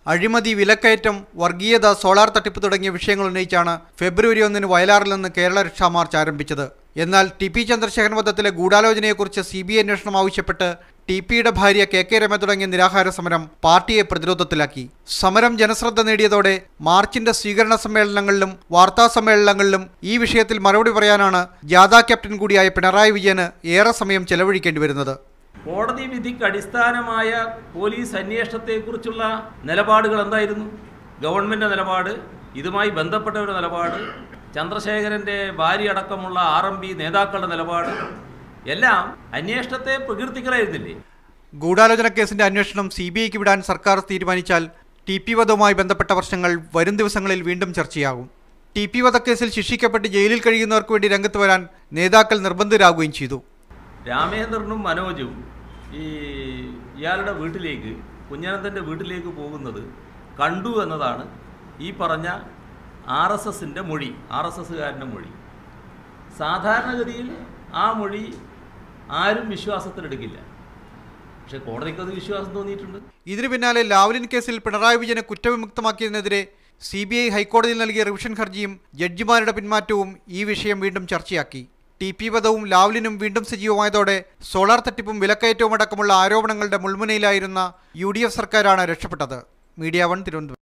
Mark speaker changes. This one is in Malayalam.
Speaker 1: അഴിമതി, വിലക്കയറ്റം, വർഗീയത, സോളാർ തട്ടിപ്പ് തുടങ്ങിയ വിഷയങ്ങൾ ഉന്നയിച്ചാണ് ഫെബ്രുവരി 1 വയലാറിൽ നിന്ന് കേരള രക്ഷാ മാർച്ച് ആരംഭിച്ചത്. എന്നാൽ TP ചന്ദ്രശേഖരൻ വധത്തിലെ ഗൂഢാലോചനയെക്കുറിച്ച് CBI അന്വേഷണം ആവശ്യപ്പെട്ട് TPയുടെ ഭാര്യ KK രമ തുടങ്ങിയ നിരാഹാര സമരം പാർട്ടിയെ പ്രതിരോധത്തിലാക്കി. സമരം ജനശ്രദ്ധ നേടിയതോടെ മാർച്ചിന്റെ സ്വീകരണ സമ്മേളനങ്ങളിലും വാർത്താ സമ്മേളനങ്ങളിലും ഈ വിഷയത്തിൽ മറുപടി പറയാനാണ് ജാഥ ക്യാപ്റ്റൻ കൂടിയായ പിണറായി വിജയന് ഏറെ സമയം ചെലവഴിക്കേണ്ടി വരുന്നത്.
Speaker 2: കോടതി വിധിക്ക് അടിസ്ഥാനമായ പോലീസ് അന്വേഷണത്തെക്കുറിച്ചുള്ള നിലപാടുകൾ എന്തായിരുന്നു? ഗവൺമെൻറ് നിലപാട്, ഇതുമായി ബന്ധപ്പെട്ട ഒരു നിലപാട്, ചന്ദ്രശേഖരൻ്റെ ഭാര്യ അടക്കമുള്ള RMP നേതാക്കളുടെ നിലപാട് എല്ലാം അന്വേഷണത്തെ പ്രകീർത്തിക്കലായിരുന്നില്ലേ?
Speaker 1: ഗൂഢാലോചന കേസിന്റെ അന്വേഷണം CBIക്ക് വിടാൻ സർക്കാർ തീരുമാനിച്ചാൽ TP വധവുമായി ബന്ധപ്പെട്ട പ്രശ്നങ്ങൾ വരും ദിവസങ്ങളിൽ വീണ്ടും ചർച്ചയാകും. TP വധക്കേസിൽ ശിക്ഷിക്കപ്പെട്ട് ജയിലിൽ കഴിയുന്നവർക്ക് വേണ്ടി രംഗത്ത് വരാൻ നേതാക്കൾ നിർബന്ധിതരാകുകയും ചെയ്തു.
Speaker 2: രാമേന്ദ്രനും മനോജും ഇയാളുടെ വീട്ടിലേക്ക്, കുഞ്ഞനന്തൻ്റെ വീട്ടിലേക്ക് പോകുന്നത് കണ്ടു എന്നതാണ് ഈ പറഞ്ഞ RSSൻ്റെ മൊഴി, RSSകാരൻ്റെ മൊഴി. സാധാരണഗതിയിൽ ആ മൊഴി ആരും വിശ്വാസത്തിലെടുക്കില്ല. പക്ഷേ കോടതിക്ക് അത് വിശ്വാസം തോന്നിയിട്ടുണ്ട്. ഇതിനു പിന്നാലെ ലാവ്ലിൻ കേസിൽ പിണറായി വിജയനെ കുറ്റവിമുക്തമാക്കിയതിനെതിരെ CBI ഹൈക്കോടതിയിൽ നൽകിയ റിവിഷൻ ഹർജിയും ജഡ്ജിമാരുടെ പിന്മാറ്റവും ഈ വിഷയം വീണ്ടും ചർച്ചയാക്കി. TP വധവും ലാവ്ലിനും വീണ്ടും സജീവമായതോടെ സോളാർ തട്ടിപ്പും വിലക്കയറ്റവും അടക്കമുള്ള ആരോപണങ്ങളുടെ മുൾമുനയിലായിരുന്ന UDF സർക്കാരാണ് രക്ഷപ്പെട്ടത്. മീഡിയ 1 തിരുവനന്തപുരം.